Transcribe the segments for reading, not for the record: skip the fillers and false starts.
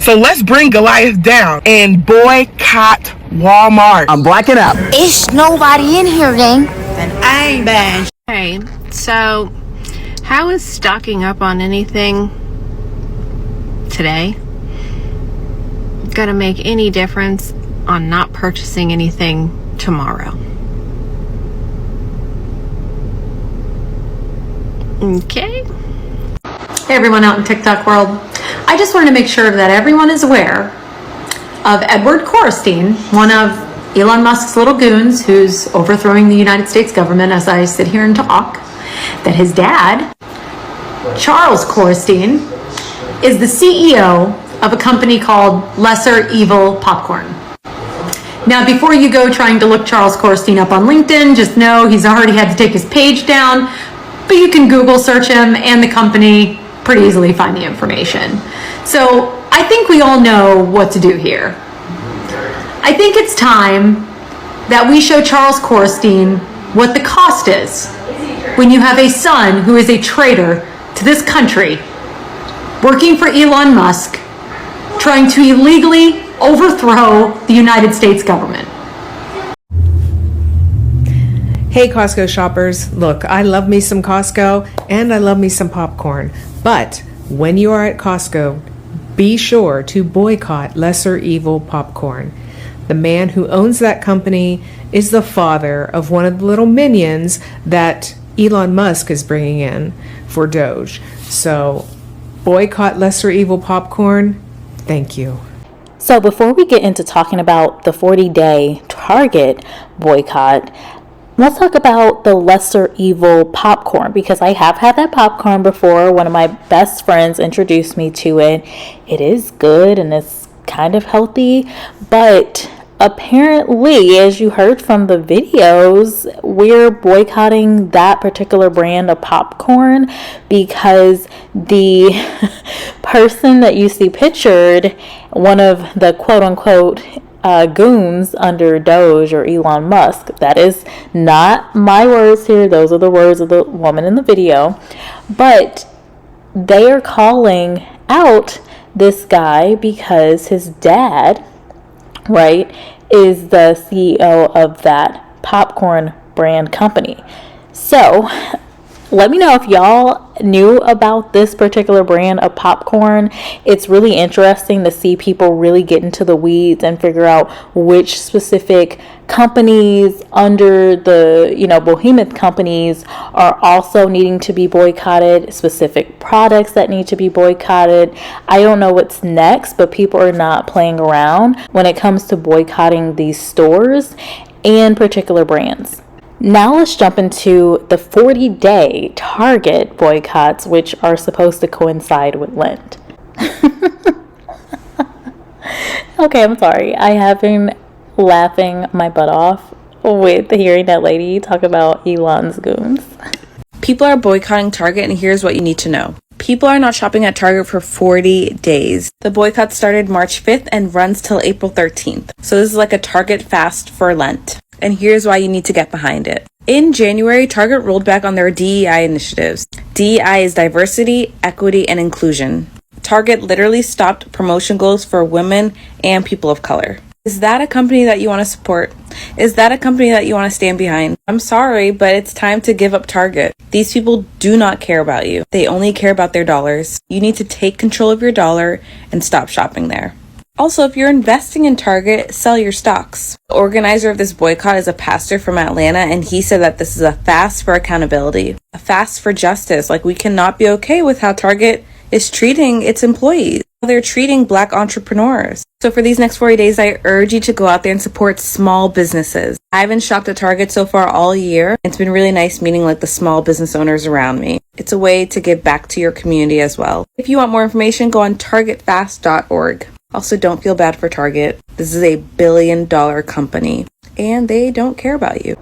So let's bring Goliath down and boycott Walmart. I'm blacking out. It's nobody in here, gang. And I ain't bad. Okay, so how is stocking up on anything today gonna make any difference on not purchasing anything tomorrow? Okay. Hey everyone out in TikTok world. I just wanted to make sure that everyone is aware of Edward Korstein, one of Elon Musk's little goons who's overthrowing the United States government as I sit here and talk, that his dad, Charles Korstein, is the CEO of a company called Lesser Evil Popcorn. Now, before you go trying to look Charles Korstein up on LinkedIn, just know he's already had to take his page down, but you can Google search him and the company, pretty easily find the information. So I think we all know what to do here. I think it's time that we show Charles Korstein what the cost is when you have a son who is a traitor to this country, working for Elon Musk, trying to illegally overthrow the United States government. Hey Costco shoppers, look, I love me some Costco and I love me some popcorn, but when you are at Costco, be sure to boycott Lesser Evil Popcorn. The man who owns that company is the father of one of the little minions that Elon Musk is bringing in for Doge. So boycott Lesser Evil Popcorn. Thank you. So before we get into talking about the 40-day Target boycott, let's talk about the Lesser Evil Popcorn, because I have had that popcorn before. One of my best friends introduced me to it. It is good and it's kind of healthy, but apparently, as you heard from the videos, we're boycotting that particular brand of popcorn because the person that you see pictured, one of the quote-unquote goons under Doge or Elon Musk. That is not my words here. Those are the words of the woman in the video. But they are calling out this guy because his dad, right, is the CEO of that popcorn brand company. So let me know if y'all knew about this particular brand of popcorn. It's really interesting to see people really get into the weeds and figure out which specific companies under the, behemoth companies are also needing to be boycotted, specific products that need to be boycotted. I don't know what's next, but people are not playing around when it comes to boycotting these stores and particular brands. Now let's jump into the 40-day Target boycotts, which are supposed to coincide with Lent. Okay, I'm sorry. I have been laughing my butt off with hearing that lady talk about Elon's goons. People are boycotting Target, and here's what you need to know. People are not shopping at Target for 40 days. The boycott started March 5th and runs till April 13th. So this is like a Target fast for Lent. And here's why you need to get behind it. In January, Target rolled back on their DEI initiatives. DEI is diversity, equity, and inclusion. Target literally stopped promotion goals for women and people of color. Is that a company that you want to support? Is that a company that you want to stand behind? I'm sorry, but it's time to give up Target. These people do not care about you. They only care about their dollars. You need to take control of your dollar and stop shopping there. Also, if you're investing in Target, sell your stocks. The organizer of this boycott is a pastor from Atlanta, and he said that this is a fast for accountability, a fast for justice. Like, we cannot be okay with how Target is treating its employees. They're treating Black entrepreneurs. So for these next 40 days, I urge you to go out there and support small businesses. I haven't shopped at Target so far all year. It's been really nice meeting the small business owners around me. It's a way to give back to your community as well. If you want more information, go on targetfast.org. Also, don't feel bad for Target. This is a $1 billion company, and they don't care about you.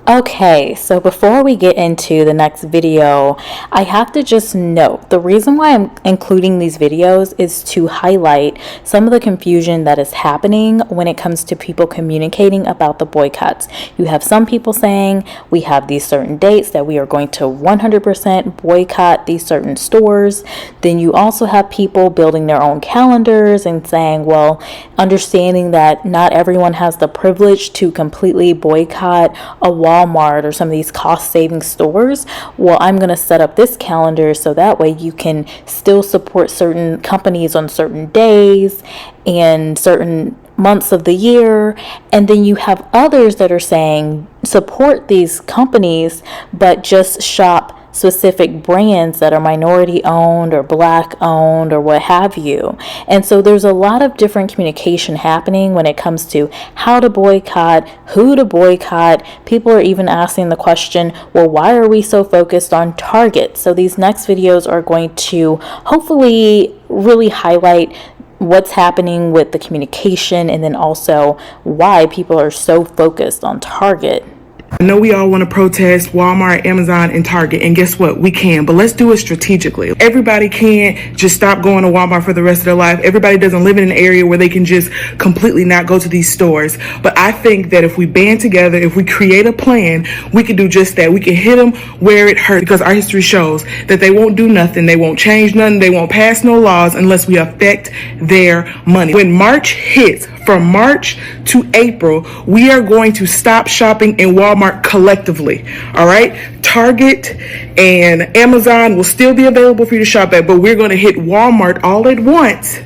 Okay, so before we get into the next video, I have to just note the reason why I'm including these videos is to highlight some of the confusion that is happening when it comes to people communicating about the boycotts. You have some people saying we have these certain dates that we are going to 100% boycott these certain stores. Then you also have people building their own calendars and saying, well, understanding that not everyone has the privilege to completely boycott a Walmart or some of these cost-saving stores. Well, I'm going to set up this calendar so that way you can still support certain companies on certain days and certain months of the year. And then you have others that are saying support these companies but just shop specific brands that are minority owned or black owned or what have you. And so there's a lot of different communication happening when it comes to how to boycott, who to boycott. People are even asking the question, well, why are we so focused on Target? So these next videos are going to hopefully really highlight what's happening with the communication and then also why people are so focused on Target. I know we all want to protest Walmart, Amazon, and Target, and guess what? We can, but let's do it strategically. Everybody can't just stop going to Walmart for the rest of their life. Everybody doesn't live in an area where they can just completely not go to these stores. But I think that if we band together, if we create a plan, we can do just that. We can hit them where it hurts, because our history shows that they won't do nothing. They won't change nothing. They won't pass no laws unless we affect their money. When March hits, from March to April, we are going to stop shopping in Walmart collectively. All right. Target and Amazon will still be available for you to shop at, but we're going to hit Walmart all at once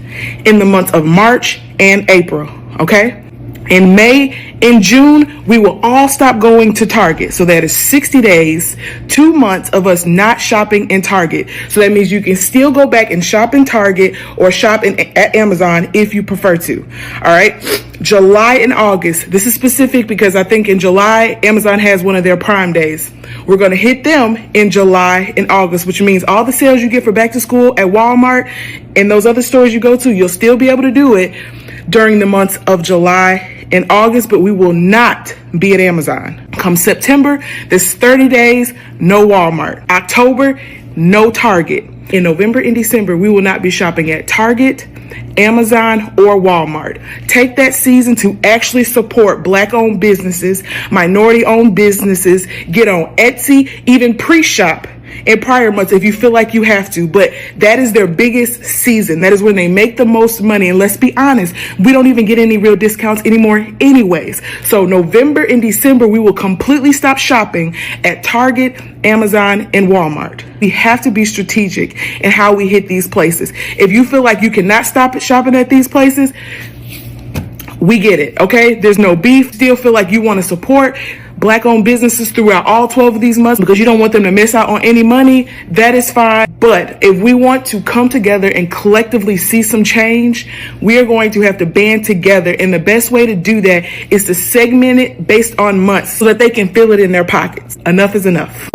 in the months of March and April. Okay. In May and June, we will all stop going to Target. So that is 60 days, 2 months of us not shopping in Target. So that means you can still go back and shop in Target or shop at Amazon if you prefer to. All right. July and August. This is specific because I think in July, Amazon has one of their Prime days. We're going to hit them in July and August, which means all the sales you get for back to school at Walmart and those other stores you go to, you'll still be able to do it during the months of July in August, but we will not be at Amazon. Come September, there's 30 days, no Walmart. October, no Target. In November and December, we will not be shopping at Target, Amazon, or Walmart. Take that season to actually support Black-owned businesses, minority-owned businesses. Get on Etsy, even pre-shop in prior months if you feel like you have to, but that is their biggest season. That is when they make the most money, and let's be honest, we don't even get any real discounts anymore anyways. So November and December, we will completely stop shopping at Target, Amazon, and Walmart. We have to be strategic in how we hit these places. If you feel like you cannot stop shopping at these places, we get it, okay? There's no beef. Still feel like you want to support Black-owned businesses throughout all 12 of these months because you don't want them to miss out on any money, that is fine. But if we want to come together and collectively see some change, we are going to have to band together. And the best way to do that is to segment it based on months so that they can feel it in their pockets. Enough is enough.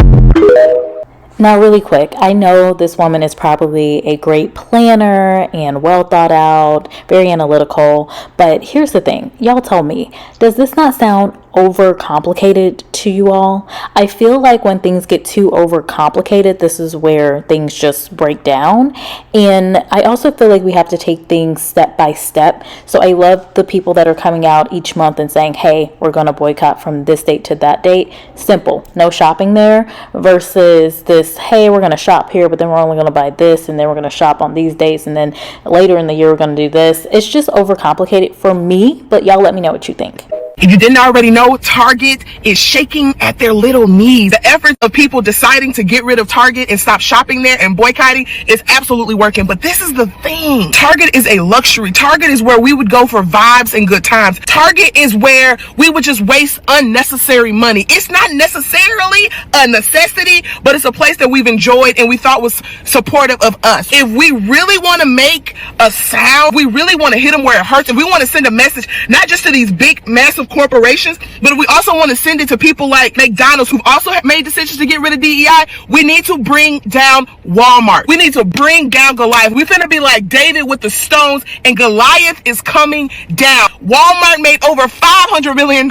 Now, really quick, I know this woman is probably a great planner and well thought out, very analytical, but here's the thing. Y'all tell me, does this not sound overcomplicated to you all? I feel like when things get too overcomplicated, this is where things just break down. And I also feel like we have to take things step by step. So I love the people that are coming out each month and saying, hey, we're going to boycott from this date to that date. Simple, no shopping there, versus this, hey, we're going to shop here, but then we're only going to buy this, and then we're going to shop on these dates, and then later in the year we're going to do this. It's just overcomplicated for me, but y'all let me know what you think. If you didn't already know, Target is shaking at their little knees. The effort of people deciding to get rid of Target and stop shopping there and boycotting is absolutely working. But this is the thing. Target is a luxury. Target is where we would go for vibes and good times. Target is where we would just waste unnecessary money. It's not necessarily a necessity, but it's a place that we've enjoyed and we thought was supportive of us. If we really want to make a sound, we really want to hit them where it hurts, and we want to send a message, not just to these big, massive corporations, but we also want to send it to people like McDonald's who've also made decisions to get rid of DEI. We need to bring down Walmart. We need to bring down Goliath. We're finna be like David with the stones, and Goliath is coming down. Walmart made over $500 million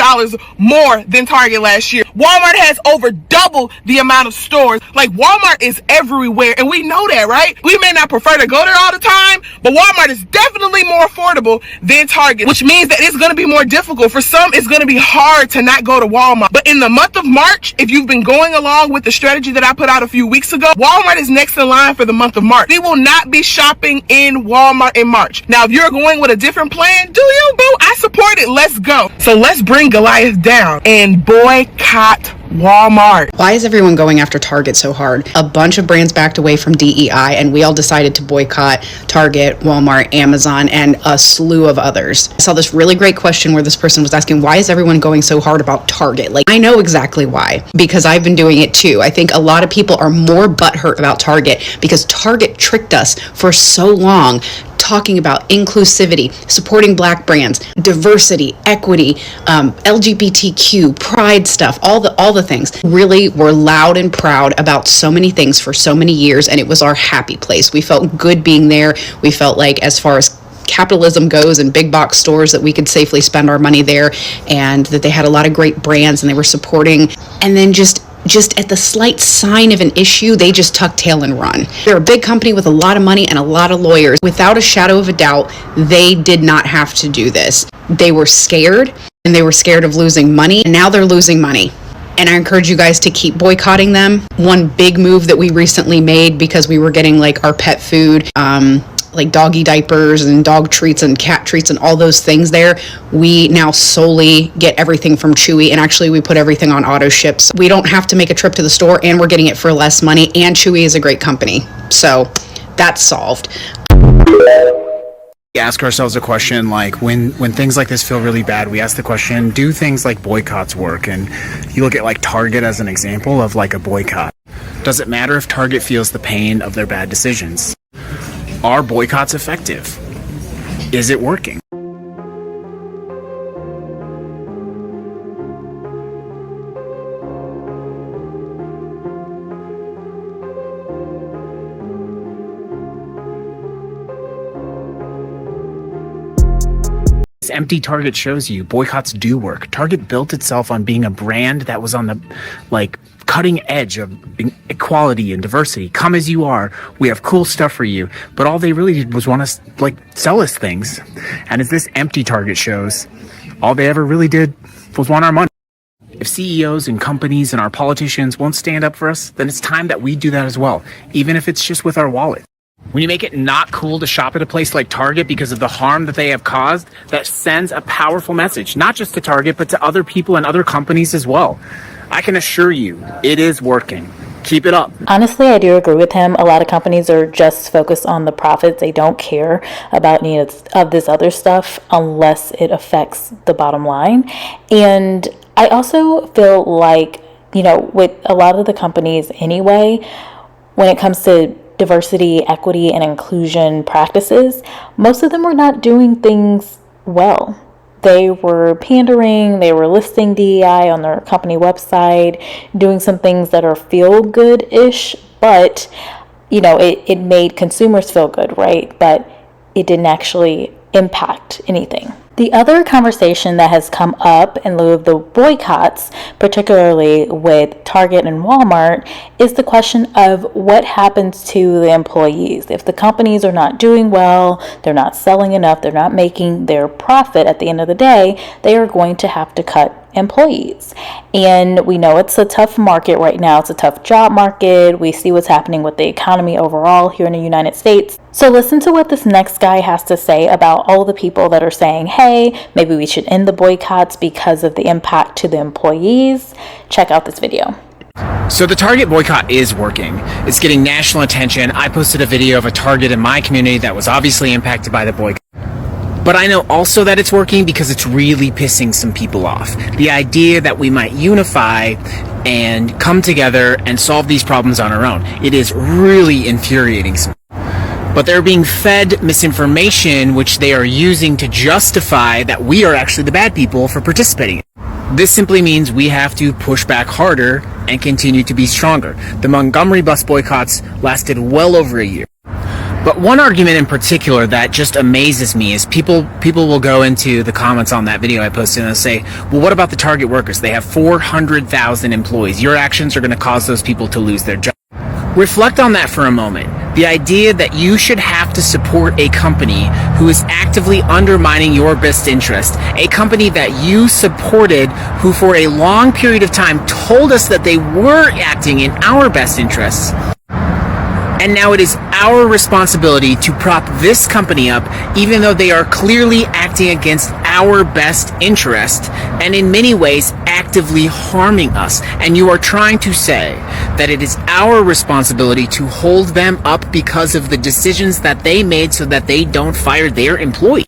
more than Target last year. Walmart has over double the amount of stores. Like, Walmart is everywhere, and we know that, right? We may not prefer to go there all the time, but Walmart is definitely more affordable than Target, which means that it's going to be more difficult. For some, it's going to be hard to not go to Walmart. But in the month of March, if you've been going along with the strategy that I put out a few weeks ago, Walmart is next in line for the month of March. We will not be shopping in Walmart in March. Now, if you're going with a different plan, do you, boo? I support it. Let's go. So let's bring Goliath down and boycott Walmart. Why is everyone going after Target so hard? A bunch of brands backed away from DEI, and we all decided to boycott Target, Walmart, Amazon, and a slew of others. I saw this really great question where this person was asking, why is everyone going so hard about Target? Like, I know exactly why, because I've been doing it too. I think a lot of people are more butthurt about Target because Target tricked us for so long, talking about inclusivity, supporting Black brands, diversity, equity, LGBTQ, pride stuff, all the things. Really were loud and proud about so many things for so many years, and it was our happy place. We felt good being there. We felt like, as far as capitalism goes and big box stores, that we could safely spend our money there, and that they had a lot of great brands and they were supporting. And then just at the slight sign of an issue, they just tuck tail and run. They're a big company with a lot of money and a lot of lawyers. Without a shadow of a doubt, they did not have to do this. They were scared, and they were scared of losing money, and now they're losing money. And I encourage you guys to keep boycotting them. One big move that we recently made, because we were getting like our pet food, like doggy diapers and dog treats and cat treats and all those things there, we now solely get everything from Chewy, and actually we put everything on auto ships. We don't have to make a trip to the store, and we're getting it for less money, and Chewy is a great company. So that's solved. We ask ourselves a question, like when things like this feel really bad, we ask the question, do things like boycotts work? And you look at like Target as an example of like a boycott. Does it matter if Target feels the pain of their bad decisions? Are boycotts effective? Is it working? This empty Target shows you boycotts do work. Target built itself on being a brand that was on the cutting edge of equality and diversity. Come as you are. We have cool stuff for you. But all they really did was want to sell us things. And as this empty Target shows, all they ever really did was want our money. If CEOs and companies and our politicians won't stand up for us, then it's time that we do that as well, even if it's just with our wallet. When you make it not cool to shop at a place like Target because of the harm that they have caused, that sends a powerful message, not just to Target, but to other people and other companies as well. I can assure you, it is working. Keep it up. Honestly, I do agree with him. A lot of companies are just focused on the profits. They don't care about any of this other stuff unless it affects the bottom line. And I also feel like, with a lot of the companies anyway, when it comes to diversity, equity, and inclusion practices, most of them were not doing things well. They were pandering, they were listing DEI on their company website, doing some things that are feel-good-ish, but, it made consumers feel good, right? But it didn't actually impact anything. The other conversation that has come up in lieu of the boycotts, particularly with Target and Walmart, is the question of what happens to the employees. If the companies are not doing well, they're not selling enough, they're not making their profit at the end of the day, they are going to have to cut employees. And we know it's a tough market right now. It's a tough job market. We see what's happening with the economy overall here in the United States. So listen to what this next guy has to say about all the people that are saying, hey, maybe we should end the boycotts because of the impact to the employees. Check out this video. So the Target boycott is working. It's getting national attention. I posted a video of a Target in my community that was obviously impacted by the boycott. But I know also that it's working because it's really pissing some people off. The idea that we might unify and come together and solve these problems on our own. It is really infuriating some. But they're being fed misinformation, which they are using to justify that we are actually the bad people for participating. This simply means we have to push back harder and continue to be stronger. The Montgomery bus boycotts lasted well over a year. But one argument in particular that just amazes me is people will go into the comments on that video I posted and they'll say, well, what about the Target workers? They have 400,000 employees. Your actions are going to cause those people to lose their job. Reflect on that for a moment. The idea that you should have to support a company who is actively undermining your best interest, a company that you supported who for a long period of time told us that they were acting in our best interests. And now it is our responsibility to prop this company up, even though they are clearly acting against our best interest and in many ways actively harming us. And you are trying to say that it is our responsibility to hold them up because of the decisions that they made so that they don't fire their employees.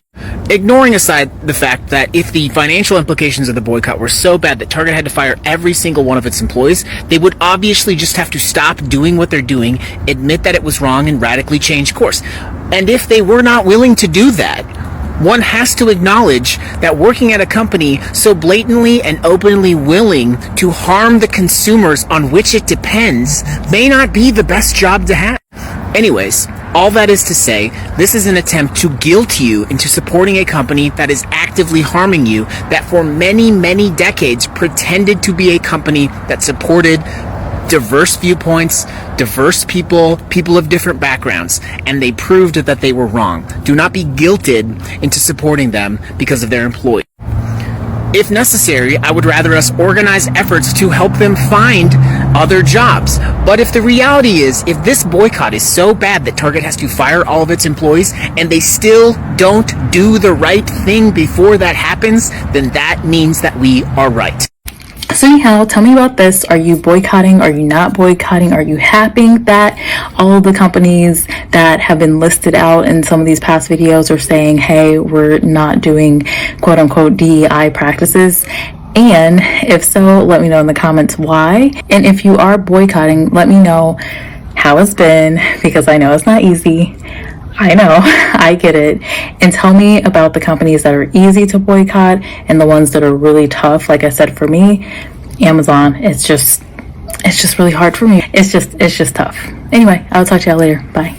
Ignoring aside the fact that if the financial implications of the boycott were so bad that Target had to fire every single one of its employees, they would obviously just have to stop doing what they're doing, admit that it was wrong, and radically change course. And if they were not willing to do that, one has to acknowledge that working at a company so blatantly and openly willing to harm the consumers on which it depends may not be the best job to have. Anyways, all that is to say, this is an attempt to guilt you into supporting a company that is actively harming you, that for many, many decades pretended to be a company that supported diverse viewpoints, diverse people, people of different backgrounds, and they proved that they were wrong. Do not be guilted into supporting them because of their employees. If necessary, I would rather us organize efforts to help them find other jobs. But if the reality is, if this boycott is so bad that Target has to fire all of its employees and they still don't do the right thing before that happens, then that means that we are right. So anyhow, tell me about this. Are you boycotting? Are you not boycotting? Are you happy that all of the companies that have been listed out in some of these past videos are saying, hey, we're not doing quote unquote DEI practices? And if so, let me know in the comments why. And if you are boycotting, let me know how it's been, because I know it's not easy. I know, I get it. And tell me about the companies that are easy to boycott and the ones that are really tough. Like I said, for me, Amazon, it's just really hard for me. It's just tough. Anyway, I'll talk to y'all later. Bye.